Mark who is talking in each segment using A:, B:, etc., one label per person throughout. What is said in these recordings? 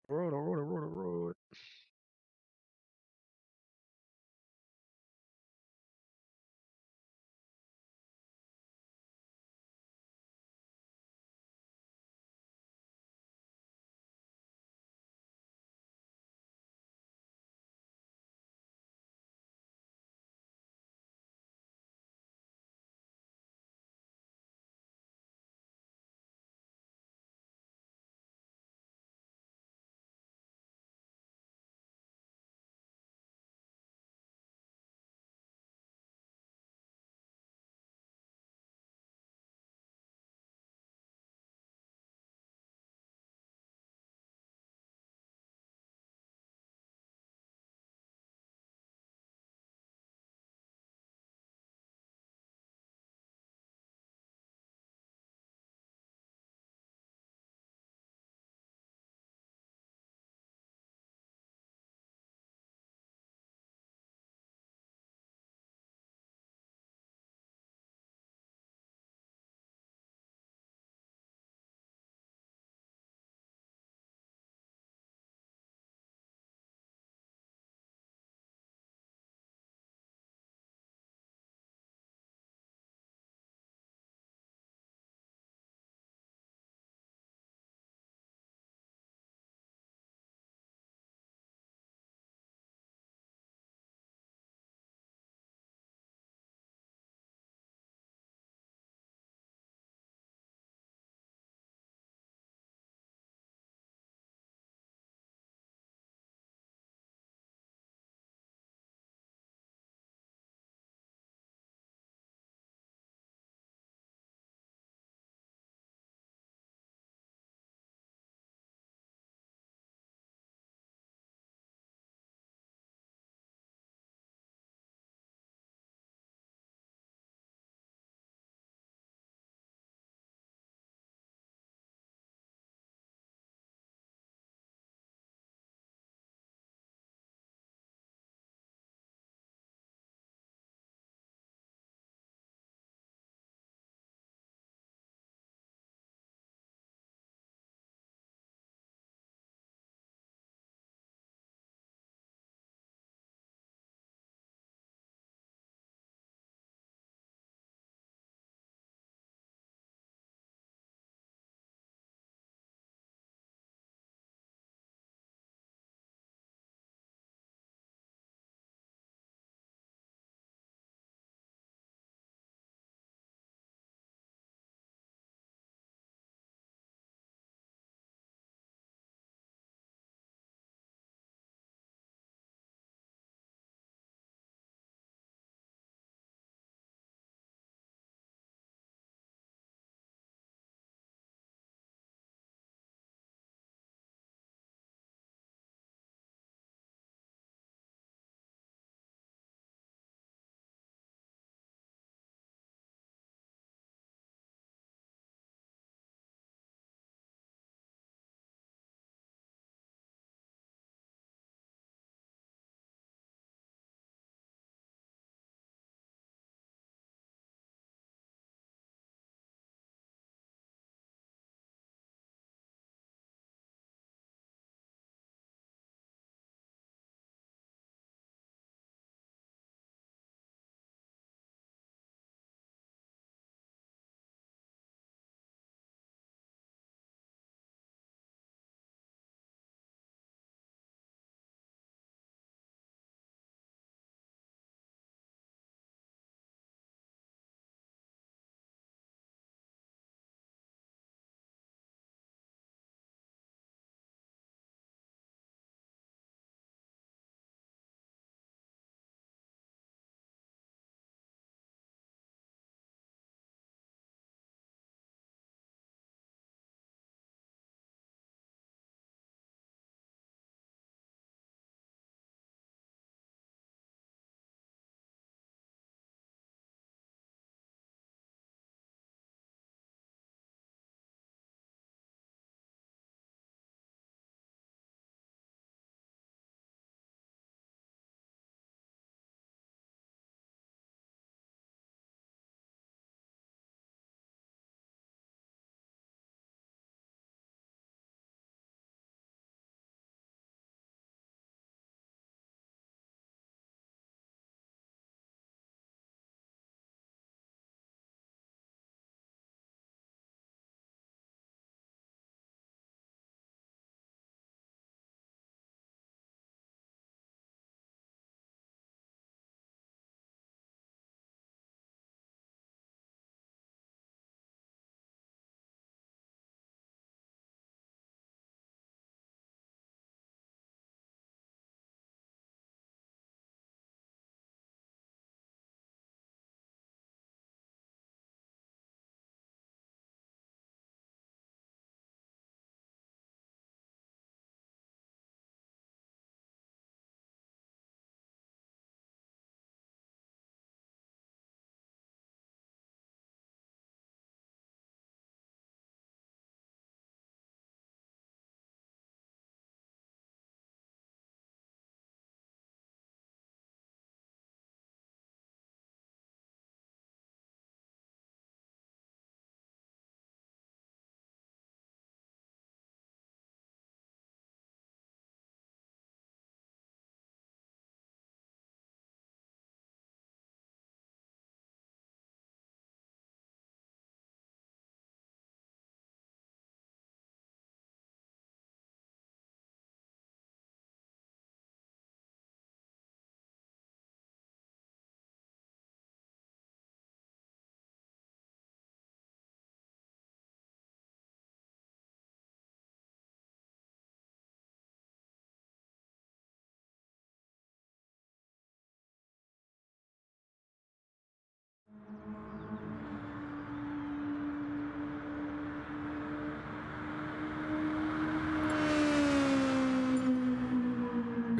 A: Road, road, road, road.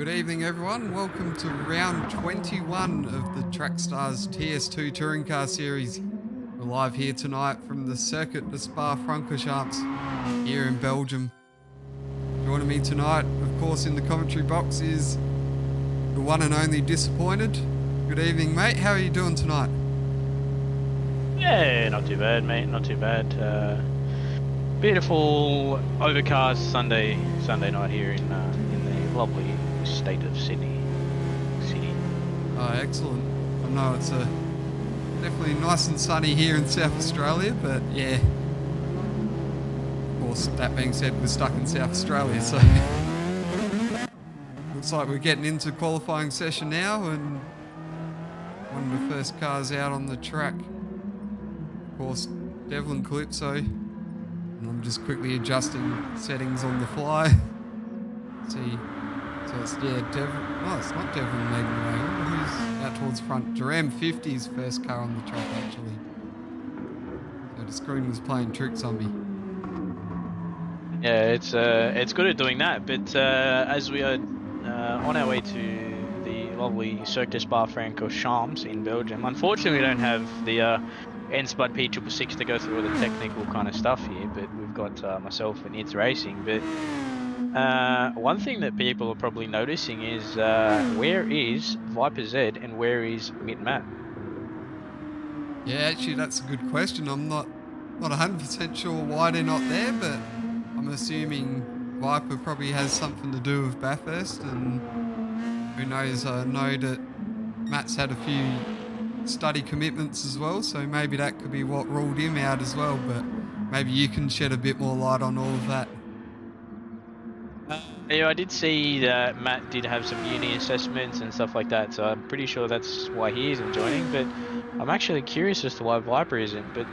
A: Good evening, everyone. Welcome to round 21 of the Trackstars TS2 Touring Car Series. We're live here tonight from the circuit de Spa-Francorchamps here in Belgium. Joining me tonight, of course, in the commentary box is the one and only Disappointed. Good evening, mate. How are you doing tonight?
B: Yeah, not too bad, mate. Not too bad. Beautiful overcast Sunday night here in the lovely state of Sydney City.
A: Oh, excellent. I know it's definitely nice and sunny here in South Australia, but yeah. Of course, that being said, we're stuck in South Australia, so looks like we're getting into qualifying session now, and one of the first cars out on the track, of course, Devlin Calypso. And I'm just quickly adjusting settings on the fly. See, so it's Devlin. No, it's not Devlin leading the way. Who's out towards the front? Duram 50's first car on the track actually. So the screen was playing tricks on
B: me. Yeah, it's good at doing that. But as we are on our way to the lovely Cirque de Spa-Francorchamps in Belgium, unfortunately we don't have the N-Spud P666 to go through all the technical kind of stuff here, but we've got myself and It's Racing. But one thing that people are probably noticing is where is Viper Z and where is Mitt Matt?
A: Yeah, actually that's a good question. I'm not 100% sure why they're not there, but I'm assuming Viper probably has something to do with Bathurst, and who knows, I know that Matt's had a few study commitments as well, so maybe that could be what ruled him out as well, but maybe you can shed a bit more light on all of that.
B: Yeah, I did see that Matt did have some uni assessments and stuff like that, so I'm pretty sure that's why he isn't joining, but I'm actually curious as to why Viper isn't, but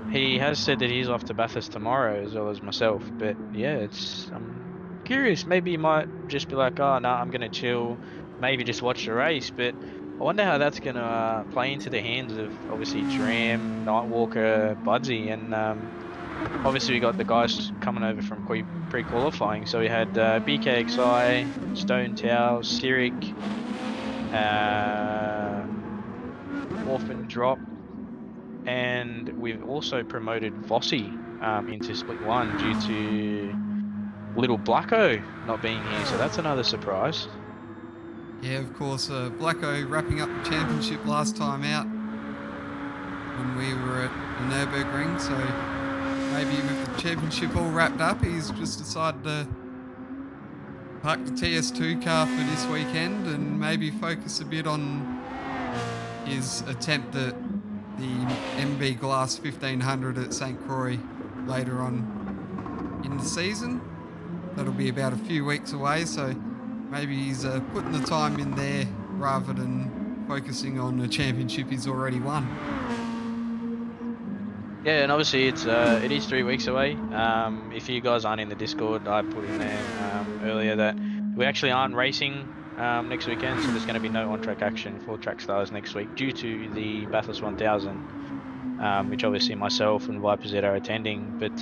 B: he has said that he's off to Bathurst tomorrow as well as myself, but yeah, I'm curious. Maybe he might just be like, oh no, I'm going to chill, maybe just watch the race, but I wonder how that's going to play into the hands of obviously Dram, Nightwalker, Budsy, and obviously we got the guys coming over from pre-qualifying. So we had BKXI, Stone Tower, Cyric, Orphan Drop, and we've also promoted Vossi into Split 1 due to Little Blacko not being here. So that's another surprise.
A: Yeah, of course, Blacko wrapping up the championship last time out when we were at the Nürburgring, so maybe with the championship all wrapped up, he's just decided to park the TS2 car for this weekend and maybe focus a bit on his attempt at the MB Glass 1500 at St. Croix later on in the season. That'll be about a few weeks away, so maybe he's putting the time in there rather than focusing on a championship he's already won.
B: Yeah, and obviously it is 3 weeks away. If you guys aren't in the Discord, I put in there earlier that we actually aren't racing next weekend, so there's going to be no on-track action for Trackstars next week due to the Bathurst 1000, which obviously myself and Viper Z are attending. But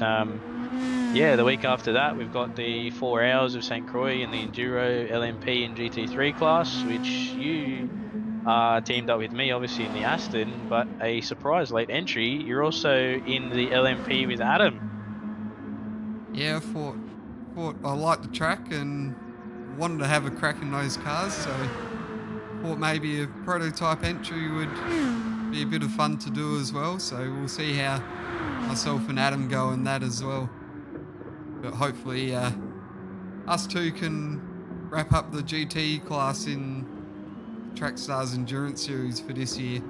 B: yeah, the week after that, we've got the 4 hours of St. Croix in the Enduro, LMP and GT3 class, which you teamed up with me, obviously, in the Aston, but a surprise late entry. You're also in the LMP with Adam.
A: Yeah, I thought I liked the track and wanted to have a crack in those cars, so thought maybe a prototype entry would be a bit of fun to do as well, so we'll see how myself and Adam go in that as well. But hopefully us two can wrap up the GT class in Trackstars Endurance Series for this year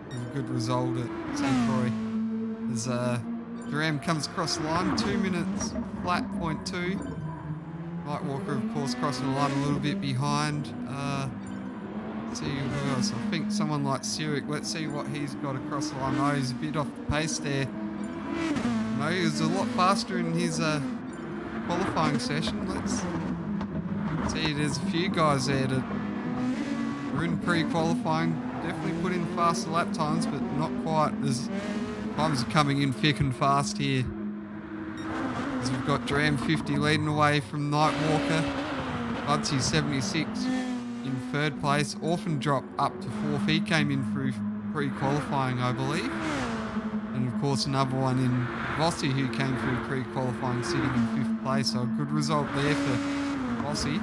A: with a good result at St. Croix. As Duram comes across the line, 2 minutes flat, 0.2. Nightwalker, of course, crossing the line a little bit behind. Let's see who else. I think someone like Cyric. Let's see what he's got across the line. Oh, he's a bit off the pace there. No, he was a lot faster in his qualifying session. Let's see, there's a few guys there that were in pre-qualifying, definitely put in faster lap times, but not quite. There's times are coming in thick and fast here. As we've got Dram 50 leading away from Nightwalker. Budsy 76 in third place. Orphan dropped up to fourth. He came in through pre-qualifying, I believe. And of course another one in Vossi who came through pre-qualifying sitting in fifth place. So a good result there for Vossi.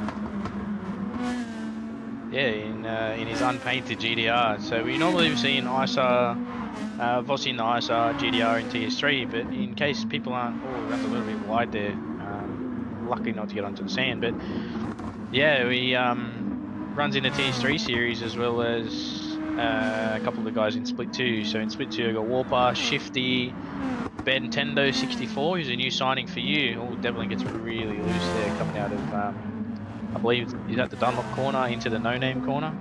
B: Yeah, in his unpainted GDR. So we normally see in ISA, Vossi in the ISA, GDR in TS3, but in case people aren't, runs a little bit wide there. Lucky not to get onto the sand, but yeah, we runs in the TS3 series as well as a couple of the guys in Split 2. So in Split 2 I got Warper, Shifty, Ben Tendo 64, who's a new signing for you. Definitely gets really loose there coming out of, I believe, is that the Dunlop corner into the no-name corner?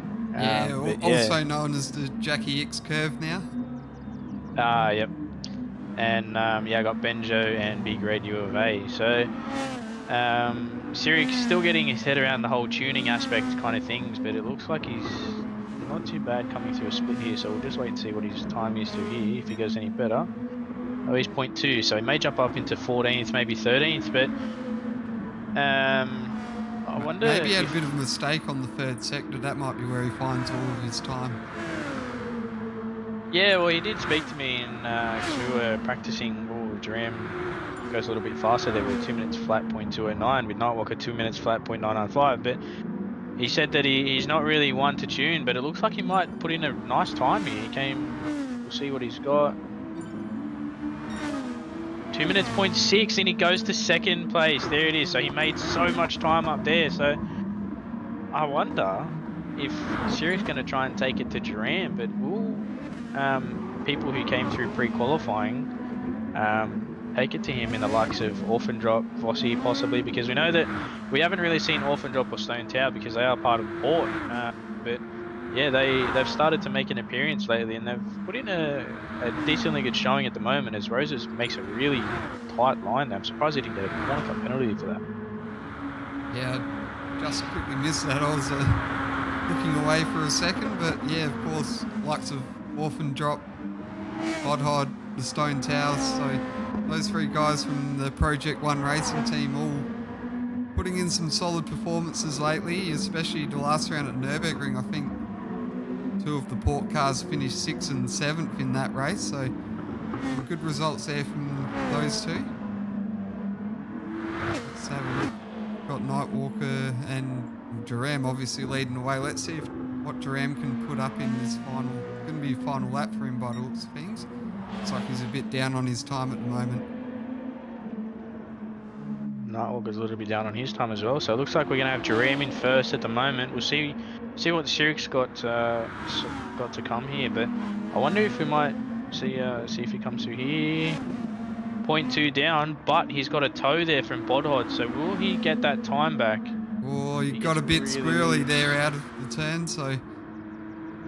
A: Also known as the Jackie X curve now.
B: Yep. And I got Benjo and Big Red U of A. So Sirik's still getting his head around the whole tuning aspect kind of things, but it looks like he's not too bad coming through a split here. So we'll just wait and see what his time is to here, if he goes any better. Oh, he's 0.2, so he may jump up into 14th, maybe 13th, but I wonder.
A: Maybe he had a bit of a mistake on the third sector. That might be where he finds all of his time.
B: Yeah, well, he did speak to me, and cause we were practicing. Duram goes a little bit faster there with 2 minutes flat 0.209, with Nightwalker 2 minutes flat 0.995. But he said that he's not really one to tune, but it looks like he might put in a nice time here. He came. We'll see what he's got. 2 minutes 0.6, and he goes to second place. There it is. So he made so much time up there. So I wonder if Siri's going to try and take it to Duran, but will people who came through pre-qualifying take it to him in the likes of Orphan Drop, Vossi possibly, because we know that we haven't really seen Orphan Drop or Stone Tower because they are part of the port. But yeah, they've started to make an appearance lately, and they've put in a decently good showing at the moment, as Roses makes a really tight line there. I'm surprised he didn't get a corner cut penalty for that.
A: Yeah, just quickly missed that. I was looking away for a second, but yeah, of course, likes of Orphan Drop, Bodhod, the Stone Towers, so those three guys from the Project 1 racing team all putting in some solid performances lately, especially the last round at Nürburgring. I think two of the port cars finished 6th and 7th in that race, so some good results there from those two. Let's have a look. Got Nightwalker and Duram obviously leading the way. Let's see what Duram can put up in this final. It's going to be a final lap for him by the looks of things. Looks like he's a bit down on his time at the moment.
B: Nightwalker's a little bit down on his time as well, so it looks like we're going to have Duram in first at the moment. We'll see what Sirik's got to come here, but I wonder if we might see if he comes through here. 0.2 down, but he's got a toe there from Bodhod, so will he get that time back?
A: Oh, he got a bit really squirrely there out of the turn, so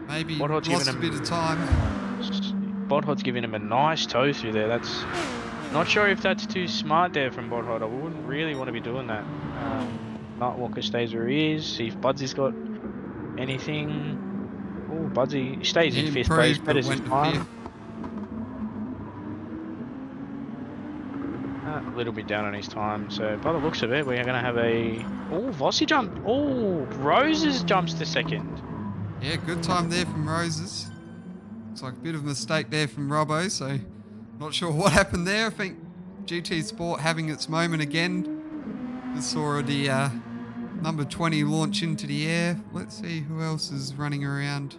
A: maybe
B: Bodhod's
A: lost a bit of time.
B: Bodhod's giving him a nice toe through there. That's not sure if that's too smart there from Bodhod. I wouldn't really want to be doing that. Nightwalker stays where he is. See if Budsy's got anything. Oh, Budsy stays in 5th place. Better his time. A little bit down on his time. So by the looks of it, we're going to have a... Oh, Vossi jump. Oh, Roses jumps to second.
A: Yeah, good time there from Roses. Looks like a bit of a mistake there from Robbo, so not sure what happened there. I think GT Sport having its moment again. Just saw the number 20 launch into the air. Let's see who else is running around.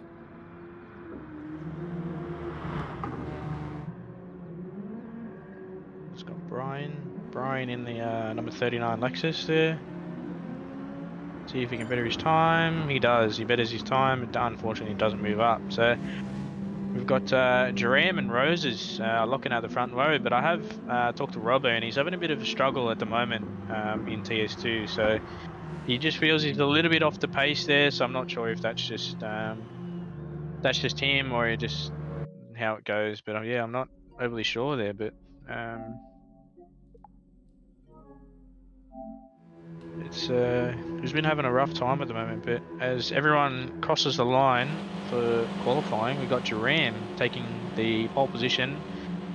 B: It's got Brian in the number 39 Lexus there. See if he can better his time. He does. He betters his time. But unfortunately, he doesn't move up. So we've got Duram and Roses locking out the front row. But I have talked to Robbo, and he's having a bit of a struggle at the moment in TS2. So he just feels he's a little bit off the pace there. So I'm not sure if that's just him or just how it goes. But yeah, I'm not overly sure there. But he's been having a rough time at the moment, but as everyone crosses the line for qualifying, we've got Duram taking the pole position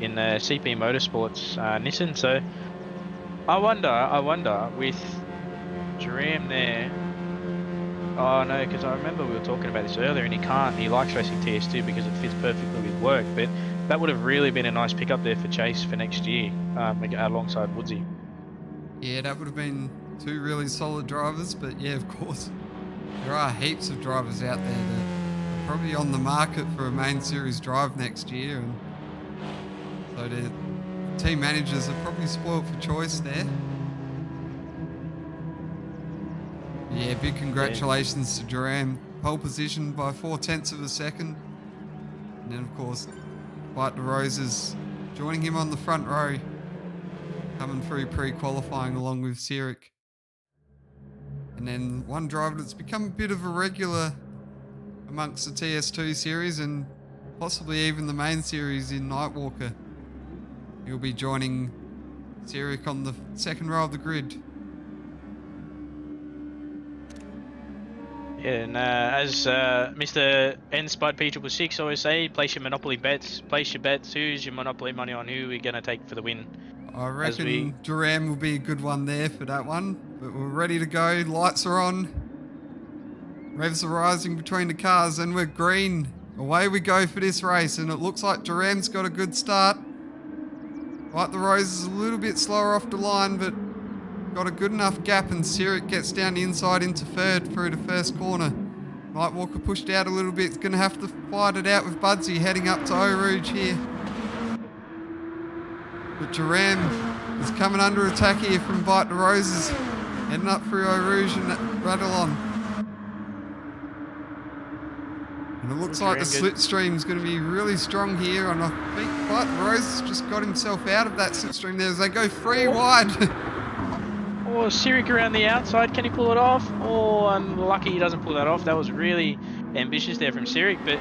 B: in the CP Motorsports Nissan. So I wonder with Duram there, Oh no, because I remember we were talking about this earlier, and he can't. He likes racing TS2 because it fits perfectly with work. But that would have really been a nice pickup there for Chase for next year, alongside Woodsy.
A: Yeah, that would have been two really solid drivers. But yeah, of course, there are heaps of drivers out there that are probably on the market for a main series drive next year, and so the team managers are probably spoiled for choice there. Yeah, big congratulations to Duran. Pole position by 0.4 of a second. And then, of course, Bite the Roses joining him on the front row, coming through pre-qualifying along with Sirik. And then one driver that's become a bit of a regular amongst the TS2 series and possibly even the main series in Nightwalker. He'll be joining Sirik on the second row of the grid.
B: Yeah, and as Mr. N Spud P666 always say, place your Monopoly bets. Place your bets. Who's your Monopoly money on? Who we're going to take for the win?
A: I reckon Duran will be a good one there for that one. But we're ready to go. Lights are on. Revs are rising between the cars and we're green. Away we go for this race. And it looks like Duran's got a good start. Like the Rose is a little bit slower off the line, but got a good enough gap, and Sirik gets down the inside into third through the first corner. Nightwalker pushed out a little bit. It's going to have to fight it out with Budsy heading up to Eau Rouge here. But Duran is coming under attack here from Bite the Roses, heading up through Eau Rouge and Radalon. And it looks like the slipstream is going to be really strong here, and I think Bite the Roses just got himself out of that slipstream there as they go three wide.
B: Oh, Sirik around the outside, can he pull it off? Oh, unlucky he doesn't pull that off. That was really ambitious there from Sirik, but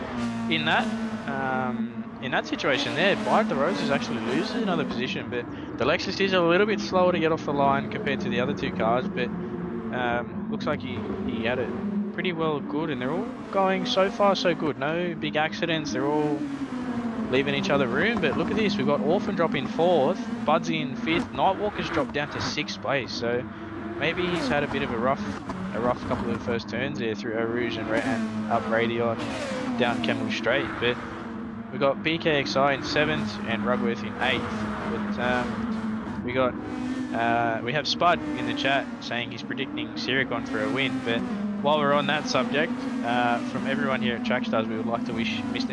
B: in that situation there, Bite the Roses actually loses another position, but the Lexus is a little bit slower to get off the line compared to the other two cars, but looks like he had it pretty well good, and they're all going so far so good. No big accidents, they're all leaving each other room, but look at this, we've got Orphan drop in 4th, Budsy in 5th, Nightwalker's dropped down to 6th place, so maybe he's had a bit of a rough couple of first turns there through Eau Rouge and up Radion, down Kemmel Straight, but we've got BKXI in 7th and Rugworth in 8th, but we have Spud in the chat saying he's predicting Sirik on for a win, but while we're on that subject, from everyone here at Trackstars, we would like to wish Mr.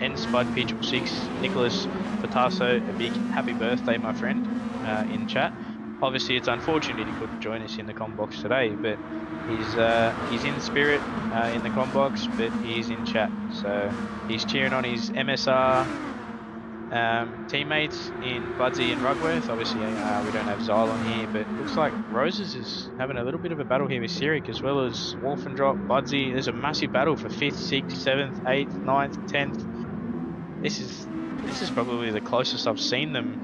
B: N Spud P666, Nicholas Patasso, a big happy birthday, my friend, in chat. Obviously, it's unfortunate he couldn't join us in the comm box today, but he's in spirit in the comm box, but he's in chat. So he's cheering on his MSR teammates in Budsy and Rugworth. Obviously, we don't have Zyle on here, but looks like Roses is having a little bit of a battle here with Sirik, as well as Wolf and Drop, Budsy. There's a massive battle for 5th, 6th, 7th, 8th, 9th, 10th. This is probably the closest I've seen them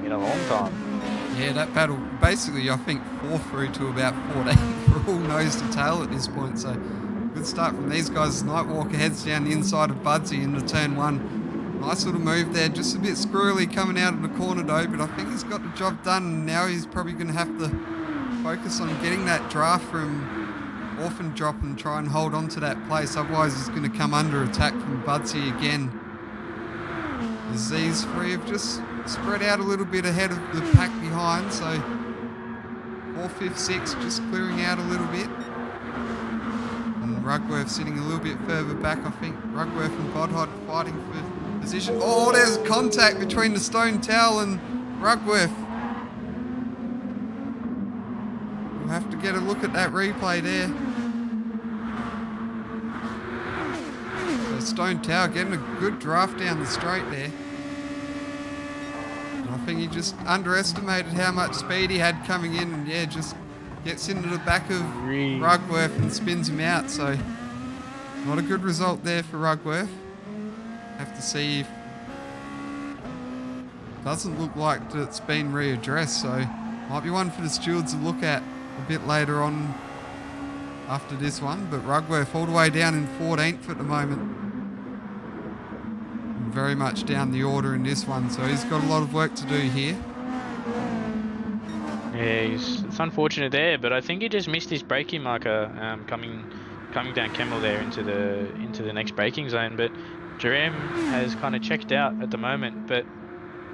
B: in a long time.
A: Yeah, that battle, basically, I think 4 through to about 14 for all nose to tail at this point. So, good start from these guys. Nightwalker heads down the inside of Budsy into turn 1. Nice little move there, just a bit squirrely coming out of the corner though, but I think he's got the job done, and now he's probably going to have to focus on getting that draft from Orphan Drop and try and hold on to that place. Otherwise, he's going to come under attack from Budsy again. As these three have just spread out a little bit ahead of the pack behind, so 4th, 5th, 6th just clearing out a little bit. And Rugworth sitting a little bit further back, I think. Rugworth and Bodhod fighting for position. Oh, there's contact between the Stone Towel and Rugworth. We'll have to get a look at that replay there. Stone Tower getting a good draft down the straight there. And I think he just underestimated how much speed he had coming in, and yeah, just gets into the back of Rugworth and spins him out. So not a good result there for Rugworth. Have to see if doesn't look like it's been readdressed, so might be one for the stewards to look at a bit later on after this one. But Rugworth all the way down in 14th at the moment. Very much down the order in this one, so he's got a lot of work to do here.
B: Yeah, it's unfortunate there, but I think he just missed his braking marker coming coming down Kemmel there into the next braking zone. But Jerem has kind of checked out at the moment. But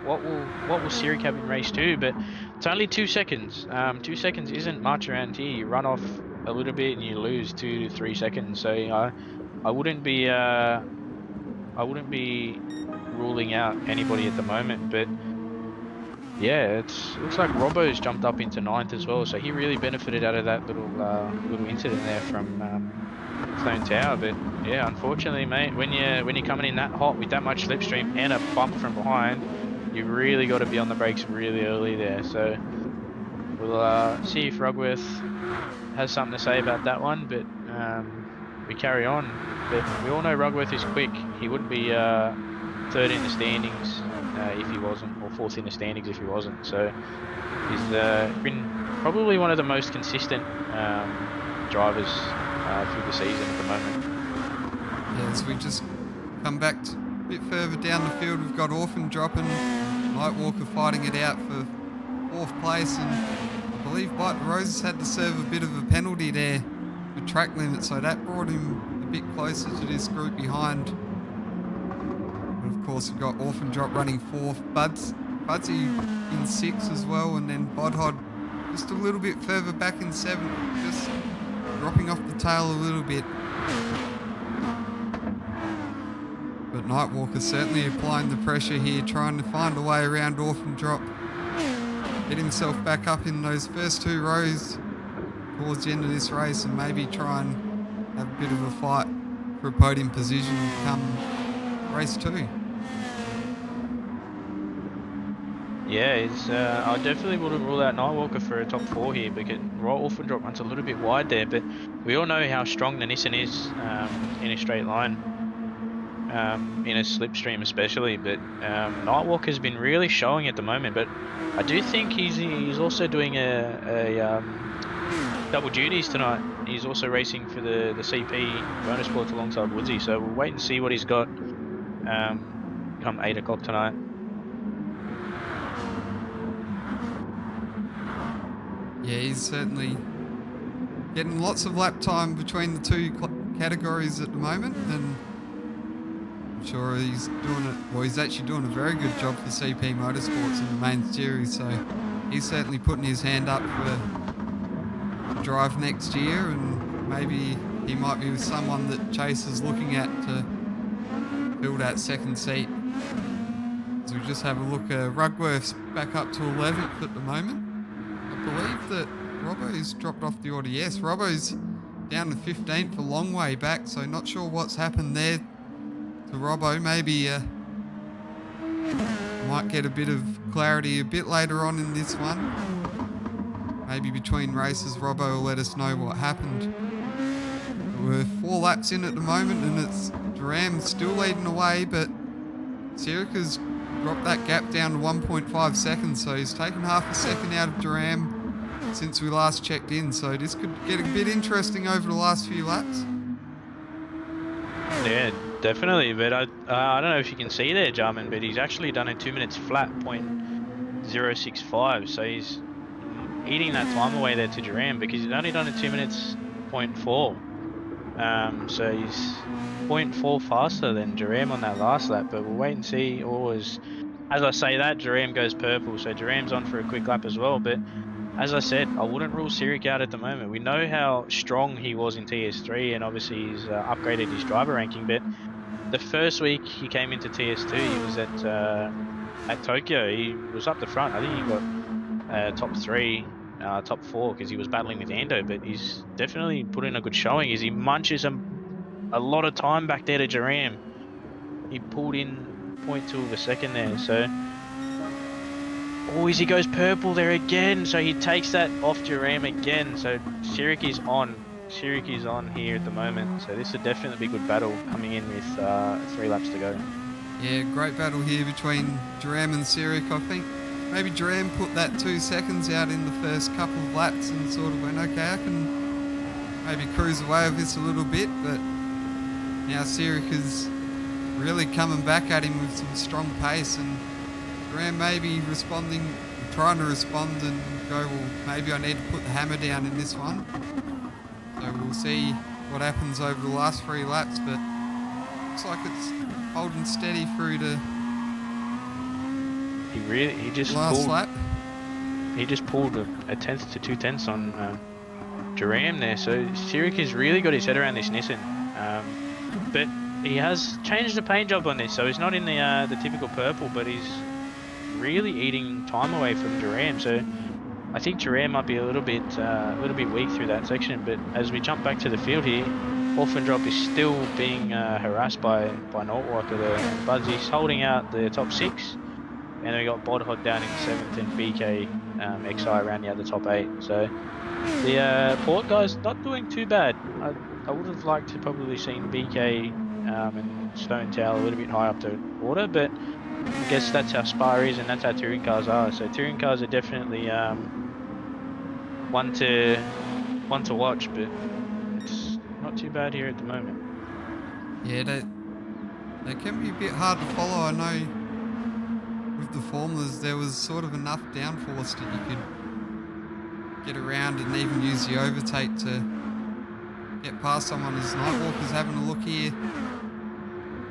B: what will Sirik have in race 2? But it's only 2 seconds. 2 seconds isn't much around here. You run off a little bit and you lose 2 to 3 seconds. So I wouldn't be ruling out anybody at the moment. But yeah, looks like Robbo's jumped up into 9th as well. So he really benefited out of that little incident there from Stone Tower. But yeah, unfortunately, mate, when you're coming in that hot with that much slipstream and a bump from behind, you really got to be on the brakes really early there. So we'll see if Rugworth has something to say about that one. But we carry on. But we all know Rugworth is quick. He wouldn't be 3rd in the standings if he wasn't, or 4th in the standings if he wasn't. So he's been probably one of the most consistent drivers through the season at the moment.
A: Yeah, as we just come back a bit further down the field, we've got Orphan dropping, Nightwalker fighting it out for 4th place, and I believe Bite Roses had to serve a bit of a penalty there for track limit, so that brought him a bit closer to this group behind. And of course we've got Orphan Drop running 4th, Budsy in 6th as well, and then Bodhod just a little bit further back in 7th, just dropping off the tail a little bit. But Nightwalker certainly applying the pressure here, trying to find a way around Orphan Drop, get himself back up in those first 2 rows towards the end of this race, and maybe try and have a bit of a fight for a podium position come race 2.
B: Yeah, I definitely wouldn't rule out Nightwalker for a top 4 here, because Orphan Drop runs a little bit wide there, but we all know how strong the Nissan is in a straight line, in a slipstream especially. But Nightwalker's been really showing at the moment, but I do think he's also doing a double duties tonight. He's also racing for the CP bonus sports alongside Woodsy, so we'll wait and see what he's got come 8 o'clock tonight.
A: Yeah, he's certainly getting lots of lap time between the 2 categories at the moment, and I'm sure he's doing it, well, he's actually doing a very good job for CP Motorsports in the main series, so he's certainly putting his hand up for the drive next year, and maybe he might be with someone that Chase is looking at to fill that 2nd seat. So we just have a look, Rugworth's back up to 11th at the moment. I believe that Robbo's dropped off the order. Yes, Robbo's down to 15th, a long way back, so not sure what's happened there to Robbo. Maybe might get a bit of clarity a bit later on in this one. Maybe between races Robbo will let us know what happened. We're 4 laps in at the moment, and it's Duram still leading the way, but Sirik has dropped that gap down to 1.5 seconds, so he's taken half a second out of Duram since we last checked in, so this could get a bit interesting over the last few laps.
B: Yeah, definitely, but I don't know if you can see there, Jarman, but he's actually done a 2 minutes flat, 0.065, so he's eating that time away there to Duram, because he's only done a 2 minutes 0.4. So he's 0.4 faster than Duram on that last lap, but we'll wait and see. Always, as I say that, Duram goes purple, so Duram's on for a quick lap as well. But as I said, I wouldn't rule Sirik out at the moment. We know how strong he was in TS3, and obviously he's upgraded his driver ranking. But the first week he came into TS2, he was at Tokyo. He was up the front. I think he got top 3. Top 4 because he was battling with Ando, but he's definitely put in a good showing as he munches a lot of time back there to Duram. He pulled in 0.2 of a second there, so he goes purple there again, so he takes that off Duram again. So Sirik is on here at the moment, so this would definitely be a good battle coming in with 3 laps to go.
A: Yeah, great battle here between Duram and Sirik. I think maybe Duram put that 2 seconds out in the first couple of laps and sort of went, okay, I can maybe cruise away with this a little bit, but now Sirik is really coming back at him with some strong pace, and Duram maybe trying to respond and go, well, maybe I need to put the hammer down in this one. So we'll see what happens over the last 3 laps, but looks like it's holding steady through to
B: He just
A: last
B: pulled.
A: lap.
B: He just pulled a tenth to 2 tenths on Duram there. So Sirik has really got his head around this Nissan. But he has changed the paint job on this, so he's not in the typical purple, but he's really eating time away from Duram. So I think Duram might be a little bit weak through that section. But as we jump back to the field here, Orphandrop is still being harassed by Nightwalker there. And Buzzy's holding out the top 6. And then we got Bodhod down in 7th and BK XI around the other top 8. So the Port guys not doing too bad. I would have liked to probably seen BK and Stone Tail a little bit high up the order, but I guess that's how Spa is and that's how touring cars are. So touring cars are definitely one to watch, but it's not too bad here at the moment.
A: Yeah, they can be a bit hard to follow. I know with the Formlas there was sort of enough downforce that you could get around and even use the overtake to get past someone. As Nightwalker's having a look here,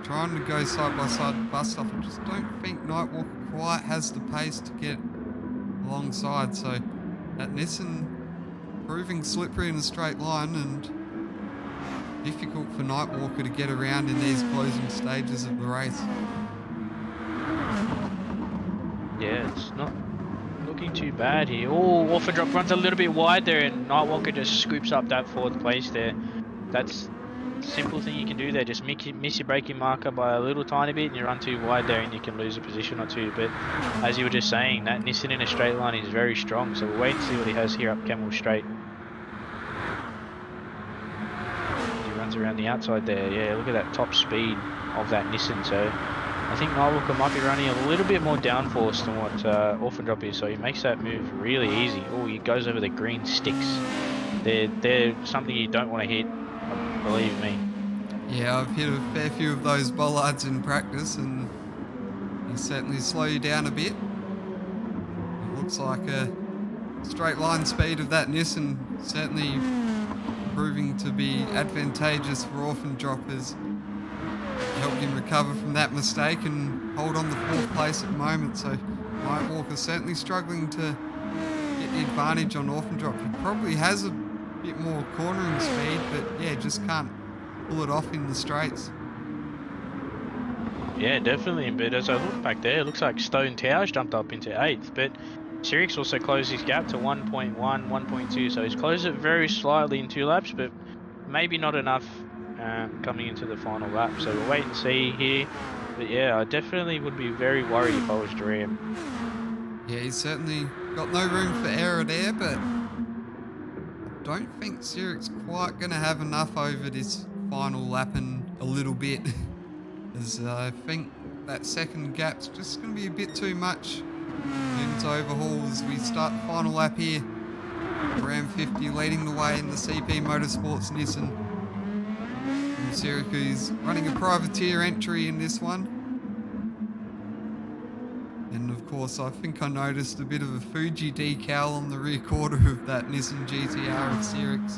A: trying to go side by side with bus stop. I just don't think Nightwalker quite has the pace to get alongside, so that Nissan proving slippery in a straight line and difficult for Nightwalker to get around in these closing stages of the race.
B: Yeah, it's not looking too bad here. Oh, Orphandrop runs a little bit wide there and Nightwalker just scoops up that 4th place there. That's a simple thing you can do there. Just miss your braking marker by a little tiny bit and you run too wide there and you can lose a position or 2. But as you were just saying, that Nissan in a straight line is very strong. So we'll wait and see what he has here up Camel Straight. He runs around the outside there. Yeah, look at that top speed of that Nissan. So I think Nightwalker might be running a little bit more downforce than what Orphandrop is, so he makes that move really easy. Oh, he goes over the green sticks. They're something you don't want to hit, believe me.
A: Yeah, I've hit a fair few of those bollards in practice and they certainly slow you down a bit. It looks like a straight line speed of that Nissan certainly proving to be advantageous for Orphandrop as helped him recover from that mistake and hold on the 4th place at the moment. So Nightwalker certainly struggling to get the advantage on Orphandrop. He probably has a bit more cornering speed, but yeah, just can't pull it off in the straights.
B: Yeah, definitely. But as I look back there, it looks like Stone Towers jumped up into 8th. But Sirix also closed his gap to 1.1, 1.2. So he's closed it very slightly in 2 laps, but maybe not enough coming into the final lap. So we'll wait and see here. But yeah, I definitely would be very worried if I was Duram.
A: Yeah, he's certainly got no room for error there, but I don't think Sirik's quite going to have enough over this final lap and a little bit. As I think that 2nd gap's just going to be a bit too much to overhaul as we start the final lap here. Ram 50 leading the way in the CP Motorsports Nissan. Syracuse running a privateer entry in this one. And of course, I think I noticed a bit of a Fuji decal on the rear quarter of that Nissan GTR of Syrix.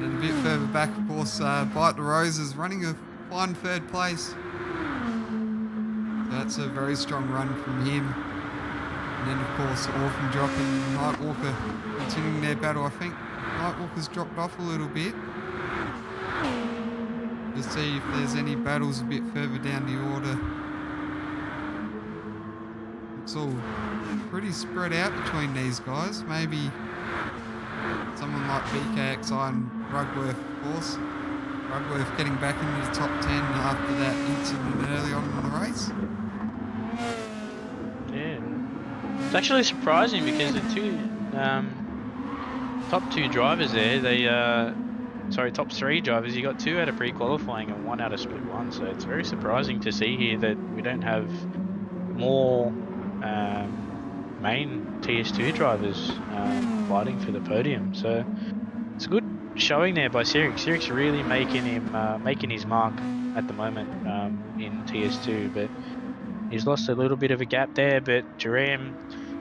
A: And a bit further back, of course, Bite the Roses running a fine 3rd place. That's a very strong run from him. And then, of course, Orphandrop and Nightwalker continuing their battle. I think Nightwalker's dropped off a little bit. To see if there's any battles a bit further down the order. It's all pretty spread out between these guys. Maybe someone like BKXI and Rugworth, of course. Rugworth getting back into the top 10 after that incident early on in the race.
B: Yeah, it's actually surprising because the top 2 drivers there, top 3 drivers, you got 2 out of pre-qualifying and 1 out of split 1, so it's very surprising to see here that we don't have more main TS2 drivers fighting for the podium. So it's a good showing there by Sirix. Sirix really making his mark at the moment in TS2, but he's lost a little bit of a gap there. But Duram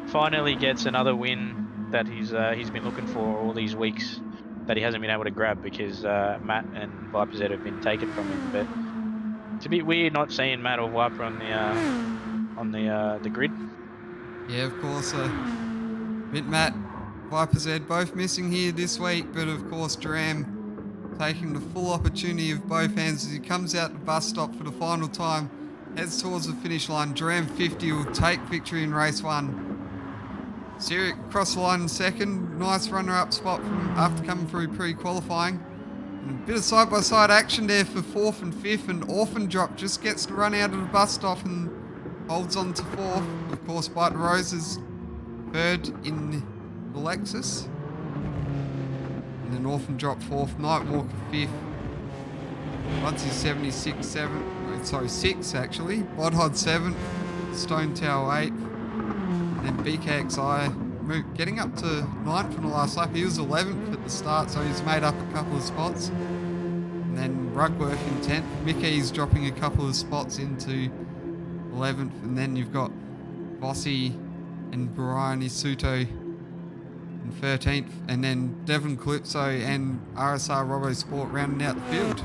B: finally gets another win that he's been looking for all these weeks. that he hasn't been able to grab because Matt and Viper Z have been taken from him. But it's a bit weird not seeing Matt or Viper on the grid.
A: Yeah, of course. Matt, Viper Z both missing here this week, but of course Duram taking the full opportunity of both hands as he comes out the bus stop for the final time, heads towards the finish line. Duram 50 will take victory in race 1. Sirik across the line in second. Nice runner-up spot from after coming through pre-qualifying. And a bit of side-by-side action there for 4th and 5th. And Orphan Drop just gets to run out of the bus stop and holds on to 4th. Of course, Bite the Rose is 3rd in the Lexus. And then Orphan Drop 4th. Nightwalker 5th. Budsy 76, 6 actually. Bodhod 7th. Stone Tower 8th. And BKXI getting up to 9th from the last lap. He was 11th at the start, so he's made up a couple of spots. And then Rugworth in 10th. Mickey's dropping a couple of spots into 11th. And then you've got Vossi and Brian Isuto in 13th. And then Devon Calypso and RSR Robo Sport rounding out the field.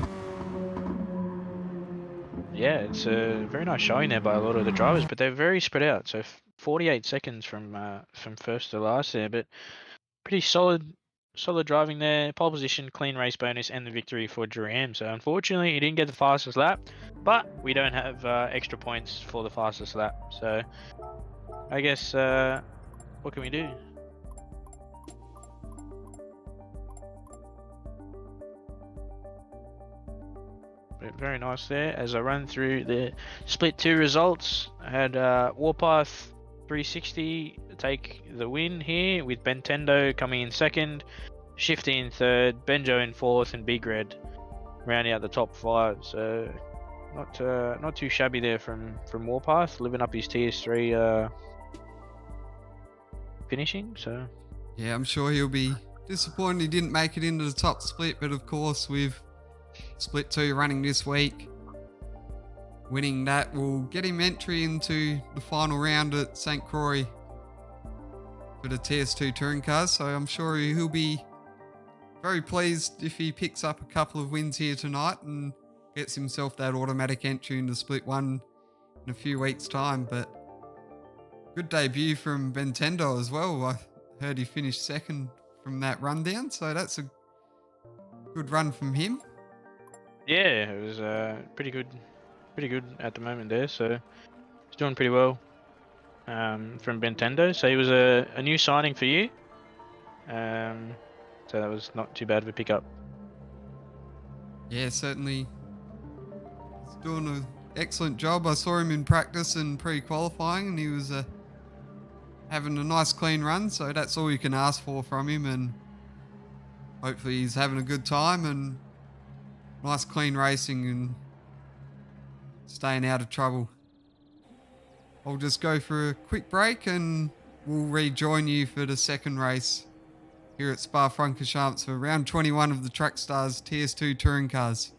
B: Yeah, it's a very nice showing there by a lot of the drivers, but they're very spread out. So 48 seconds from first to last there, but pretty solid driving there. Pole position, clean race bonus, and the victory for Duram. So unfortunately, he didn't get the fastest lap, but we don't have extra points for the fastest lap. So I guess what can we do? But very nice there. As I run through the split 2 results, I had Warpath 360 take the win here, with Bentendo coming in 2nd, Shifty in 3rd, Benjo in 4th, and Big Red rounding out the top 5. So not too shabby there from Warpath, living up his TS3 finishing. So
A: yeah, I'm sure he'll be disappointed he didn't make it into the top split, but of course with split 2 running this week, winning that will get him entry into the final round at St. Croix for the TS2 touring cars. So I'm sure he'll be very pleased if he picks up a couple of wins here tonight and gets himself that automatic entry into split 1 in a few weeks' time. But good debut from Bentendo as well. I heard he finished 2nd from that rundown, so that's a good run from him.
B: yeah, it was pretty good at the moment there. So he's doing pretty well from Bentendo. So he was a new signing for you. So that was not too bad of a pickup.
A: Yeah, certainly. He's doing an excellent job. I saw him in practice and pre-qualifying, and he was having a nice clean run. So that's all you can ask for from him, and hopefully he's having a good time and nice clean racing and staying out of trouble. I'll just go for a quick break and we'll rejoin you for the second race here at Spa-Francorchamps for round 21 of the Trackstars TS2 touring cars.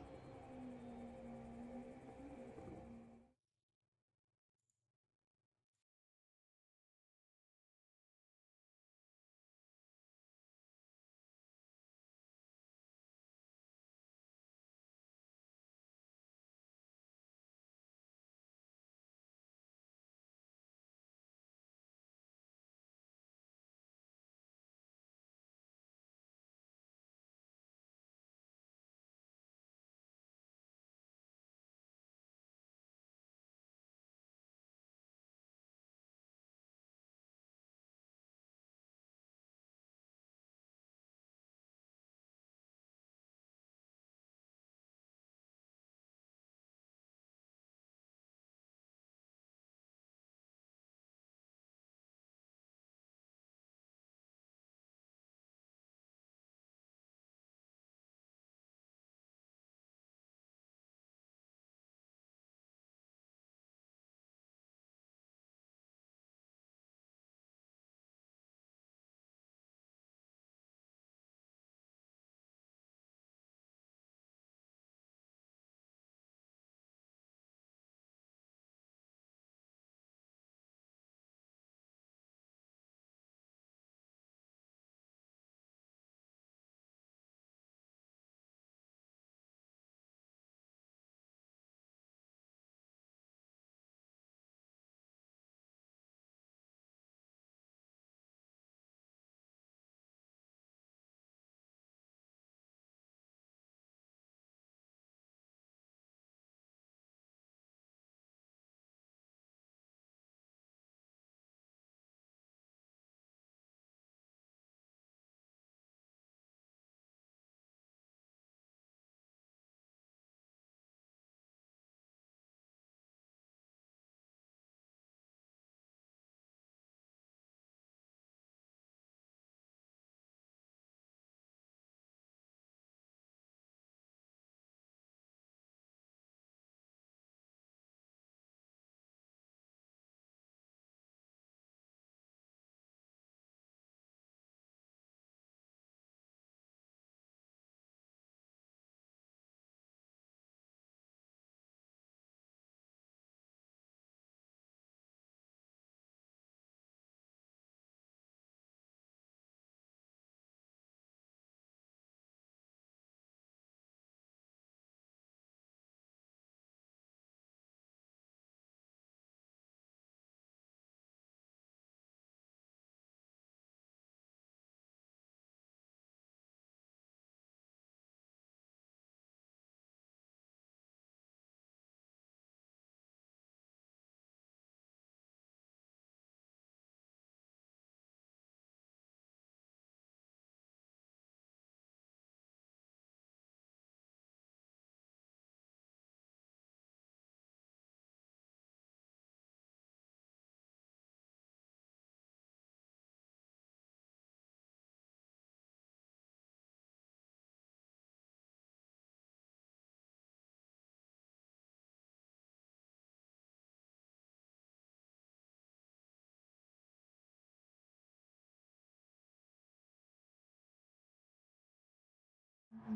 A: So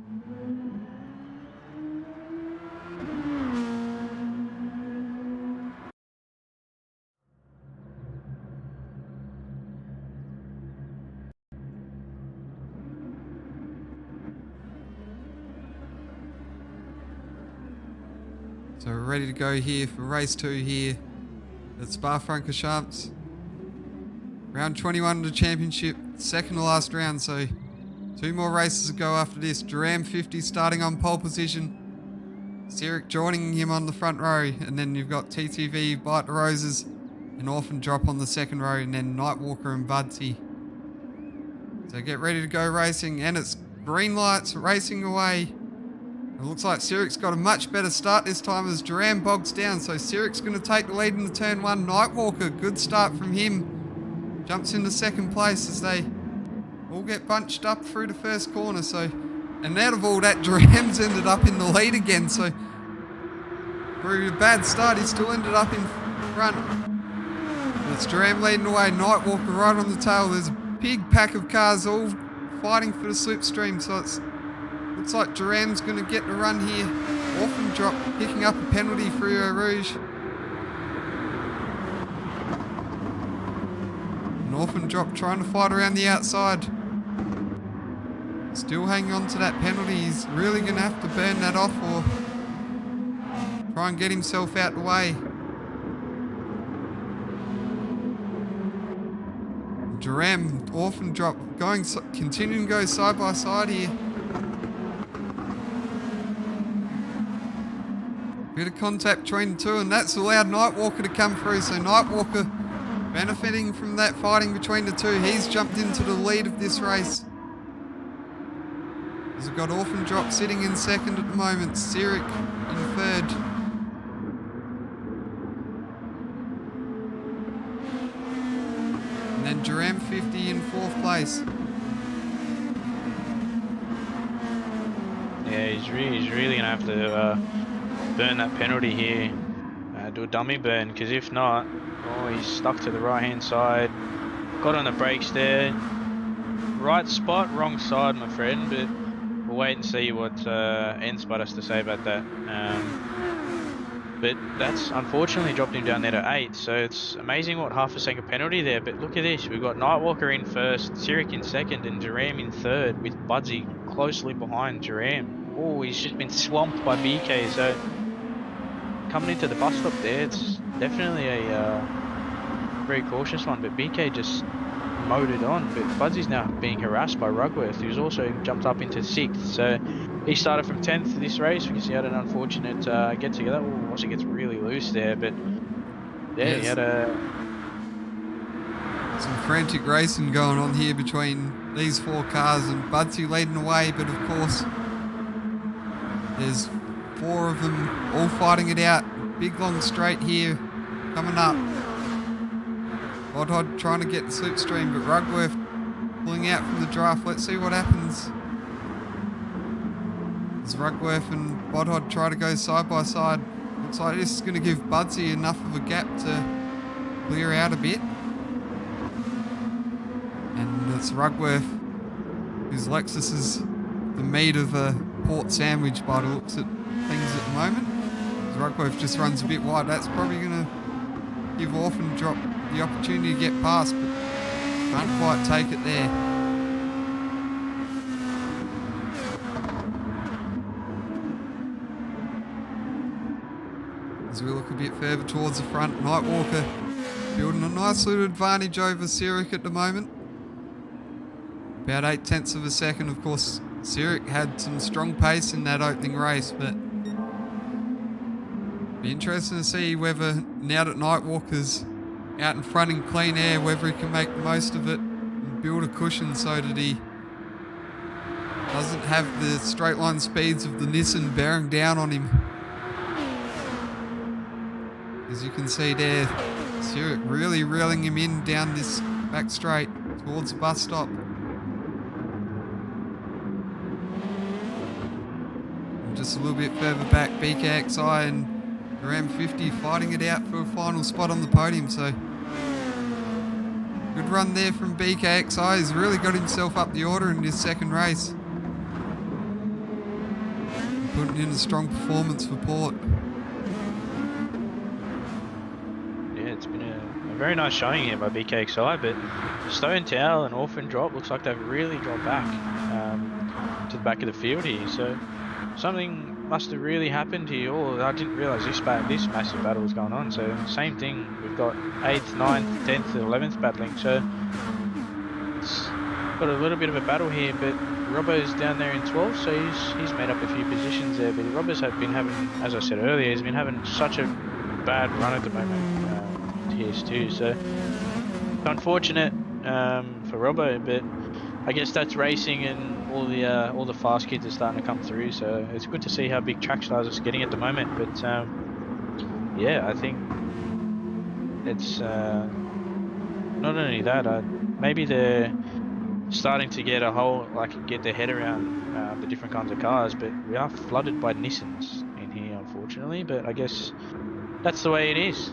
A: we're ready to go here for race 2 here at Spa-Francorchamps. Round 21 of the championship, second to last round, so 2 more races to go after this. Duram 50 starting on pole position. Sirik joining him on the front row, and then you've got TTV, Bite the Roses, and Orphan Drop on the second row, and then Nightwalker and Budsy. So get ready to go racing, and it's green lights racing away. It looks like Sirik's got a much better start this time as Duran bogs down. So Sirik's going to take the lead in the turn 1. Nightwalker, good start from him. Jumps into second place as they all get bunched up through the first corner. So, and out of all that, Duran's ended up in the lead again. So through a bad start, he still ended up in front. It's Duran leading away. Nightwalker right on the tail. There's a big pack of cars all fighting for the slipstream. So it's looks like Duran's going to get the run here. Orphan Drop picking up a penalty for Eau Rouge. And Orphan Drop trying to fight around the outside. Still hanging on to that penalty. He's really going to have to burn that off or try and get himself out the way. Duran, Orphan Drop continuing to go side by side here. Bit of contact between the two, and that's allowed Nightwalker to come through. So Nightwalker benefiting from that fighting between the two. He's jumped into the lead of this race. We've got Orphan Drop sitting in second at the moment. Sirik in third. And then Duram 50 in fourth place.
B: Yeah, he's really going to have to burn that penalty here, do a dummy burn, because if not, oh, he's stuck to the right hand side, got on the brakes there, right spot, wrong side, my friend, but we'll wait and see what N-Spot has to say about that. But that's unfortunately dropped him down there to 8, so it's amazing what half a second penalty there. But look at this, we've got Nightwalker in first, Sirik in second, and Duram in third, with Budsy closely behind Duram. Oh, he's just been swamped by BK, so coming into the bus stop there, it's definitely a very cautious one, but BK just mowed it on. But Budsy's now being harassed by Rugworth, who's also jumped up into 6th. So he started from 10th this race because he had an unfortunate get together. Oh, also gets really loose there, but yeah, yes. He had
A: some frantic racing going on here between these 4 cars, and Budsy leading away, but of course there's 4 of them all fighting it out. Big long straight here coming up. Bodhod trying to get the slipstream, but Rugworth pulling out from the draft. Let's see what happens as Rugworth and Bodhod try to go side by side. Looks like this is going to give Budsy enough of a gap to clear out a bit. And it's Rugworth, whose Lexus is the meat of a port sandwich by the looks at things at the moment. Rugworth just runs a bit wide. That's probably going to give Orphan Drop the opportunity to get past, but can't quite take it there. As we look a bit further towards the front, Nightwalker building a nice little advantage over Sirik at the moment. About 8/10 of a second. Of course, Sirik had some strong pace in that opening race, but be interesting to see whether, now that Nightwalker's out in front in clean air, whether he can make the most of it and build a cushion so that he doesn't have the straight line speeds of the Nissan bearing down on him. As you can see there, Sirik really reeling him in down this back straight towards the bus stop. And just a little bit further back, BKXI and Ram 50 fighting it out for a final spot on the podium. So good run there from BKXI. He's really got himself up the order in this second race. putting in a strong performance for Port.
B: Yeah, it's been a very nice showing here by BKXI, but Stone Towel and Orphan Drop looks like they've really dropped back to the back of the field here. So something must have really happened here. Or I didn't realise this massive battle was going on. So same thing, we've got 8th, 9th, 10th, and 11th battling. So it's got a little bit of a battle here, but Robbo's down there in 12th, so he's made up a few positions there. But Robbo's been having, as I said earlier, he's been having such a bad run at the moment, TS2. So unfortunate for Robbo, but I guess that's racing, and all the fast kids are starting to come through. So it's good to see how big track stars are getting at the moment. But yeah, I think it's not only that. Maybe they're starting to get get their head around the different kinds of cars, but we are flooded by Nissans in here, unfortunately. But I guess that's the way it is.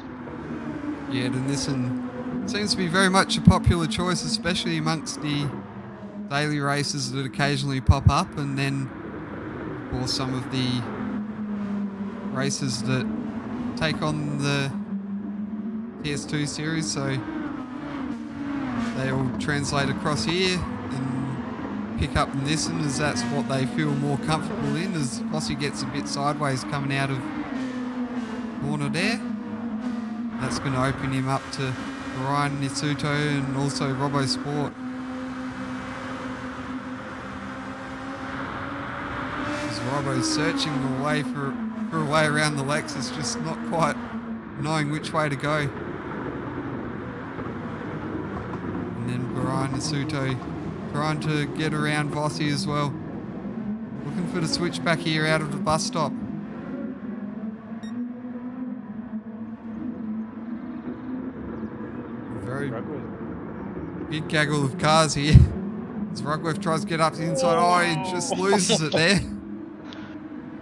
A: Yeah, the Nissan seems to be very much a popular choice, especially amongst the daily races that occasionally pop up, and then of course some of the races that take on the TS2 series, so they all translate across here and pick up the Nissan, as that's what they feel more comfortable in, as Vossi gets a bit sideways coming out of corner there. That's going to open him up to Ryan Nisuto and also Robbo Sport. As Robbo's searching a way for a way around the Lexus, just not quite knowing which way to go. And then Ryan Nisuto trying to get around Vossi as well. Looking for the switchback here out of the bus stop. Very big gaggle of cars here. As Rugworth tries to get up to the inside. Oh, he just loses it there.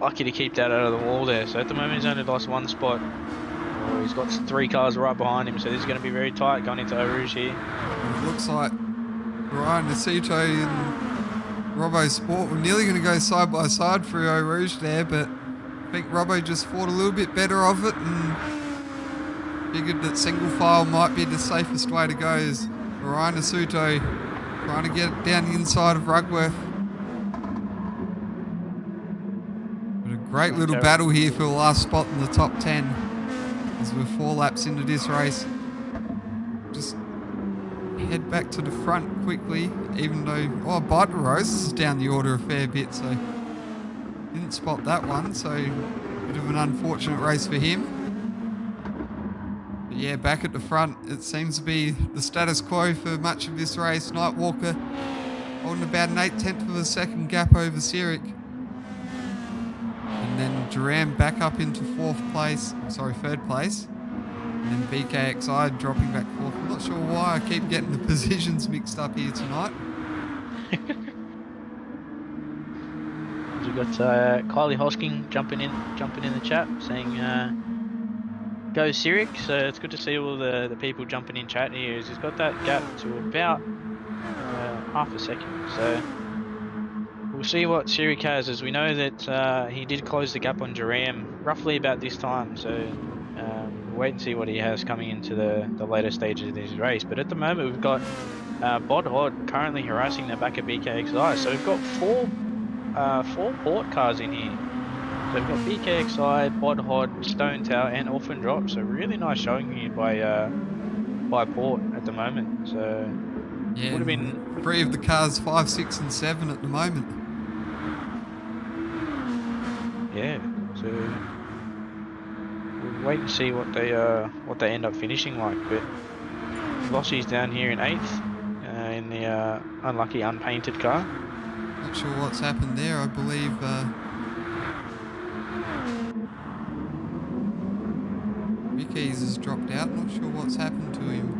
B: Lucky to keep that out of the wall there. So at the moment he's only lost one spot. Oh, he's got 3 cars right behind him, so this is going to be very tight going into Eau Rouge here.
A: It looks like Ryan Nisuto and Robbo Sport were nearly going to go side by side through Eau Rouge there, but I think Robbo just thought a little bit better of it and figured that single file might be the safest way to go, as Ryan Nisuto trying to get it down the inside of Rugworth. But a great little battle here for the last spot in the top 10 as we're 4 laps into this race. Just head back to the front quickly, even though Bite Rose is down the order a fair bit, so didn't spot that one, so bit of an unfortunate race for him. But yeah, back at the front, it seems to be the status quo for much of this race. Nightwalker holding about an 8/10 of a second gap over Sirik. And then Duran back up into third place. And then BKXI dropping back 4th. I'm not sure why I keep getting the positions mixed up here tonight.
B: We've got Kylie Hosking jumping in the chat saying go Sirik. So it's good to see all the people jumping in chat here. He's got that gap to about half a second. So we'll see what Sirik has, as we know that he did close the gap on Duram roughly about this time. So we'll wait and see what he has coming into the later stages of this race. But at the moment we've got Bod Hod currently harassing the back of BKXI. So we've got four Port cars in here. So we've got BKXI, Bod Hod, Stone Tower and Orphan Drop. So really nice showing here by Port at the moment. So
A: yeah,
B: would have been
A: 3 of the cars 5, 6 and 7 at the moment.
B: Yeah, so we'll wait and see what they end up finishing like. But Lossie's down here in 8th in the unlucky unpainted car.
A: Not sure what's happened there. I believe Mickey's has dropped out. Not sure what's happened to him.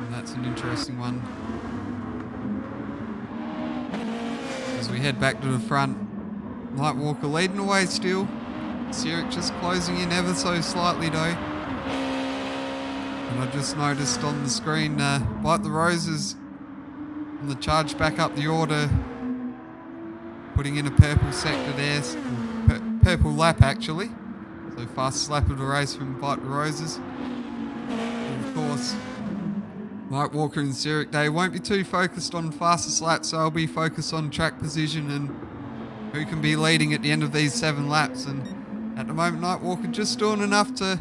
A: And that's an interesting one. As we head back to the front, Nightwalker leading away still. Sirik just closing in ever so slightly though. And I just noticed on the screen, Bite the Roses on the charge back up the order, putting in a purple sector there, purple lap actually. So fastest lap of the race from Bite the Roses. And of course, Mike Walker and Sirik, they won't be too focused on fastest laps, so they'll be focused on track position and who can be leading at the end of these 7 laps. And at the moment, Night Walker just doing enough to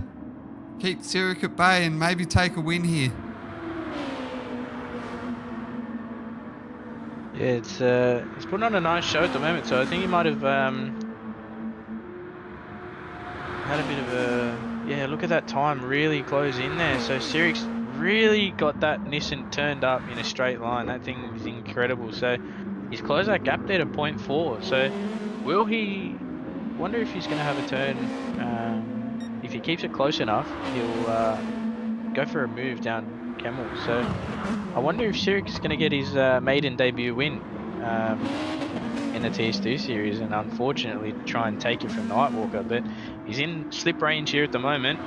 A: keep Sirik at bay and maybe take a win here.
B: Yeah, it's putting on a nice show at the moment, so I think he might have had a bit of a... Yeah, look at that time really close in there. So Sirik's really got that Nissan turned up in a straight line. That thing is incredible. So he's closed that gap there to 0.4. So will he... Wonder if he's going to have a turn. If he keeps it close enough, he'll go for a move down Camel. So I wonder if Sirik is going to get his maiden debut win in the TS2 series, and unfortunately try and take it from Nightwalker. But he's in slip range here at the moment.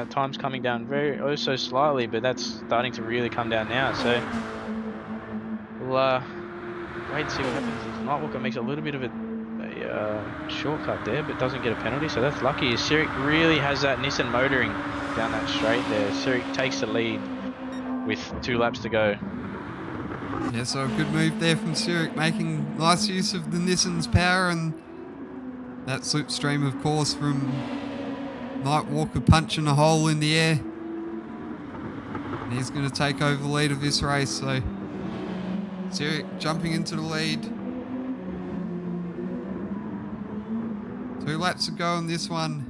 B: Time's coming down oh so slightly, but that's starting to really come down now. So we'll wait and see what happens. Nightwalker makes a little bit of a shortcut there, but doesn't get a penalty, so that's lucky. Sirik really has that Nissan motoring down that straight there. Sirik takes the lead with 2 laps to go.
A: Yeah, so a good move there from Sirik, making nice use of the Nissan's power, and that slipstream, of course, from Nightwalker punching a hole in the air. And he's going to take over the lead of this race, so Sirik jumping into the lead. 2 laps to go on this one.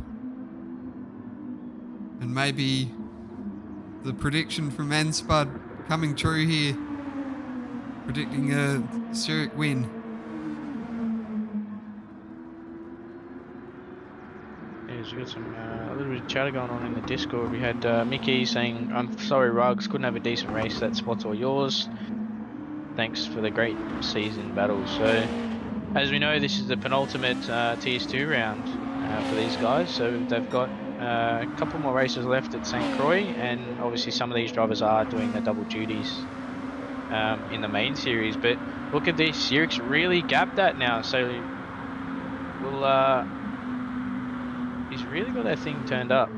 A: And maybe the prediction from Anspud coming true here. Predicting a Sirik win.
B: Yeah, we've got some a little bit of chatter going on in the Discord. We had Mickey saying, "I'm sorry, Rugs, couldn't have a decent race. That spot's all yours. Thanks for the great season battle." So, as we know, this is the penultimate TS2 round for these guys. So they've got a couple more races left at St. Croix, and obviously some of these drivers are doing the double duties in the main series. But look at this, Sirik's really gapped that now. So he's really got that thing turned up.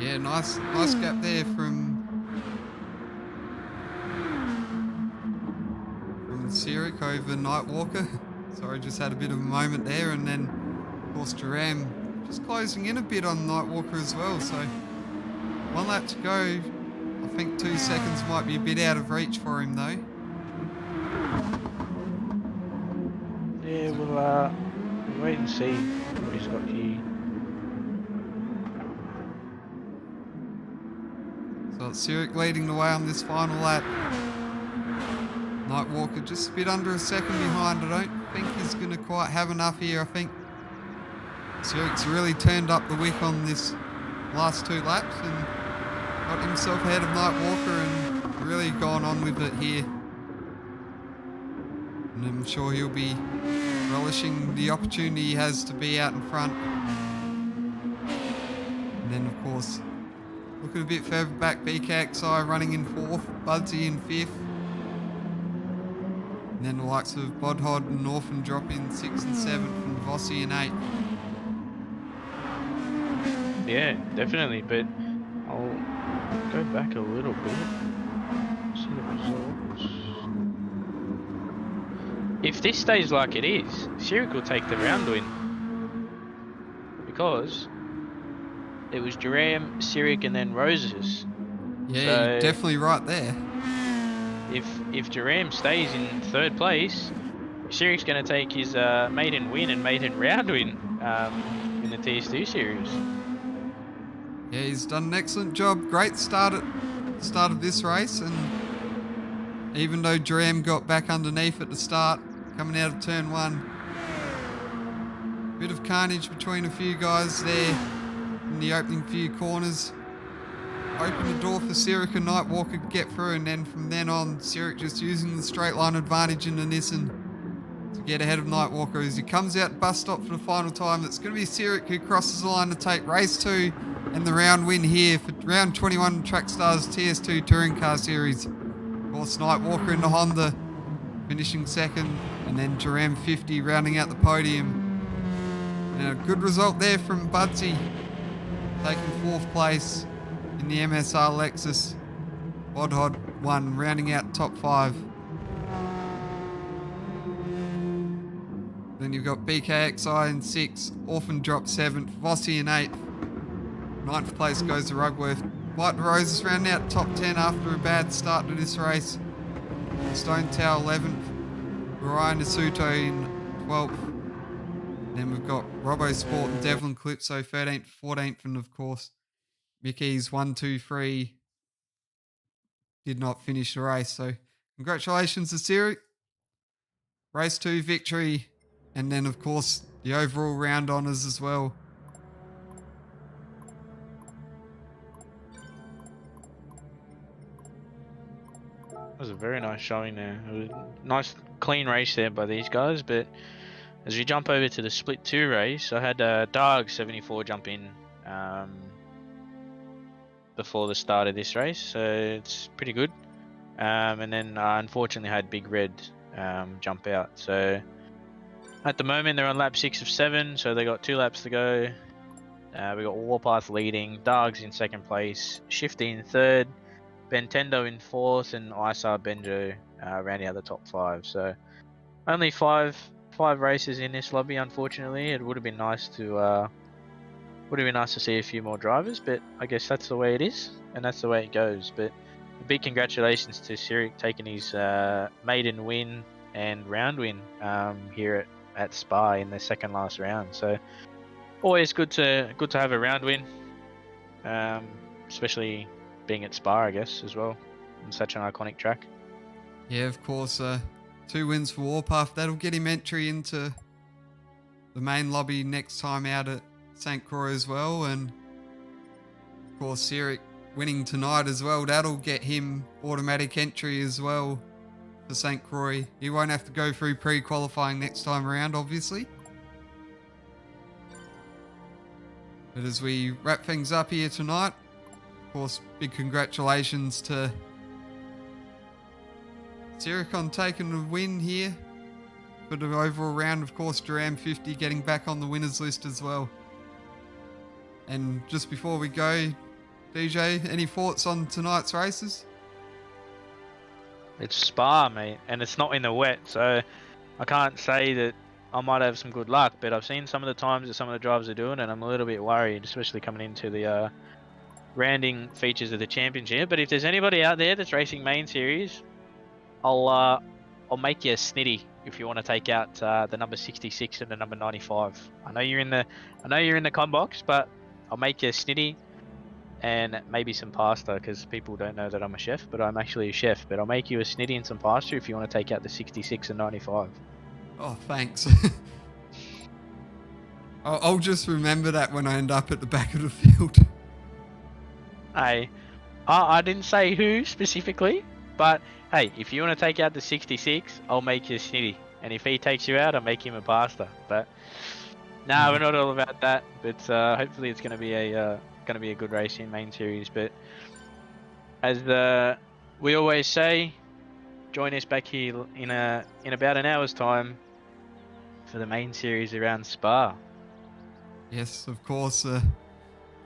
A: Yeah, nice gap there from Sirik over Nightwalker. Sorry, just had a bit of a moment there, and then of course Duram just closing in a bit on Nightwalker as well. So 1 lap to go. I think 2 seconds might be a bit out of reach for him though.
B: Yeah, we'll wait and see what he's got here.
A: So it's Sirik leading the way on this final lap. Nightwalker just a bit under a second behind. I don't think he's going to quite have enough here. I think Sirik's really turned up the wick on this last 2 laps and got himself ahead of Nightwalker and really gone on with it here. And I'm sure he'll be relishing the opportunity he has to be out in front. And then of course, looking a bit further back, BKXI running in 4th, Budsy in 5th. And then the likes of Bodhod and Northern drop in 6th and 7th, and Vossi in 8th.
B: Yeah, definitely, but I'll go back a little bit. See the results. If this stays like it is, Sirik will take the round win. Because it was Duram, Sirik, and then Roses.
A: Yeah,
B: so
A: you're definitely right there.
B: If Duram stays in 3rd place, Sirik's going to take his maiden win and maiden round win in the TS2 series.
A: Yeah, he's done an excellent job. Great start at the start of this race, and even though Duram got back underneath at the start, coming out of turn 1, bit of carnage between a few guys there in the opening few corners. Opened the door for Sirik and Nightwalker to get through, and then from then on, Sirik just using the straight line advantage in the Nissan to get ahead of Nightwalker as he comes out bus stop for the final time. It's going to be Sirik who crosses the line to take race 2 and the round win here for round 21 Trackstars TS2 Touring Car Series. Of course, Nightwalker in the Honda finishing second, and then Duran 50 rounding out the podium. And a good result there from Budsy, taking 4th place in the MSR Lexus. Bodhod 1, rounding out top 5. Then you've got BKXI in 6th, Orphan dropped 7th, Vossi in 8th. 9th place goes to Rugworth. White Roses rounding out top 10 after a bad start to this race. Stone Tower 11th, Ryan Isuto in 12th. Then we've got Robbo Sport and Devlin Calypso 13th, 14th, and of course Mickey's 1, 2, 3 did not finish the race. So congratulations to Siri. Race 2 victory, and then of course the overall round honours as well.
B: That was a very nice showing there. It was a nice clean race there by these guys, but as we jump over to the split 2 race, I had Darg 74 jump in before the start of this race, so it's pretty good. And then I unfortunately had Big Red jump out. So at the moment they're on lap 6 of 7, so they got 2 laps to go. We got Warpath leading, Darg's in 2nd place, Shifty in 3rd, Bentendo in 4th, and Isar Benjo rounding out the top 5. So only five races in this lobby. Unfortunately, it would have been nice to see a few more drivers, but I guess that's the way it is, and that's the way it goes. But a big congratulations to Sirik taking his maiden win and round win here at Spa in the 2nd last round. So always good to have a round win, especially being at Spa, I guess, as well, on such an iconic track.
A: Yeah, of course. 2 wins for Warpath. That'll get him entry into the main lobby next time out at St. Croix as well. And of course, Sirik winning tonight as well. That'll get him automatic entry as well for St. Croix. He won't have to go through pre-qualifying next time around, obviously. But as we wrap things up here tonight, of course, big congratulations to Sirik on taking the win here for the overall round. Of course, Duran 50 getting back on the winners list as well. And just before we go, DJ, any thoughts on tonight's races?
B: It's Spa, mate, and it's not in the wet, so I can't say that I might have some good luck, but I've seen some of the times that some of the drivers are doing, and I'm a little bit worried, especially coming into the rounding features of the championship. But if there's anybody out there that's racing main series, I'll make you a snitty if you want to take out the number 66 and the number 95. I know you're in the com box, but I'll make you a snitty and maybe some pasta, because people don't know that I'm a chef, but I'm actually a chef. But I'll make you a snitty and some pasta if you want to take out the 66 and 95.
A: Oh, thanks. I'll just remember that when I end up at the back of the field.
B: Hey, I didn't say who specifically, but hey, if you want to take out the 66, I'll make you a snitty. And if he takes you out, I'll make him a pasta. But no, we're not all about that. But hopefully it's going to be a good race in main series. But as we always say, join us back here in about an hour's time for the main series around Spa.
A: Yes, of course.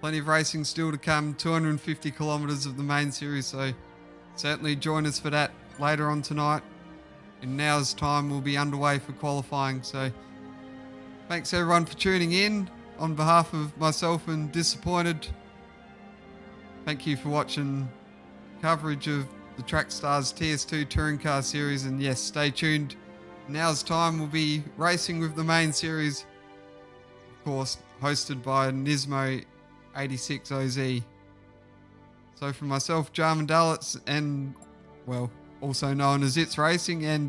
A: Plenty of racing still to come. 250 kilometres of the main series. So certainly join us for that later on tonight. In an hour's time, we'll be underway for qualifying. So thanks everyone for tuning in. On behalf of myself and Disappointed, thank you for watching coverage of the Trackstars TS2 Touring Car Series. And yes, stay tuned. Now's time we'll be racing with the main series, of course, hosted by Nismo 86OZ. So for myself, Jarman Dallitz, and well, also known as It's Racing, and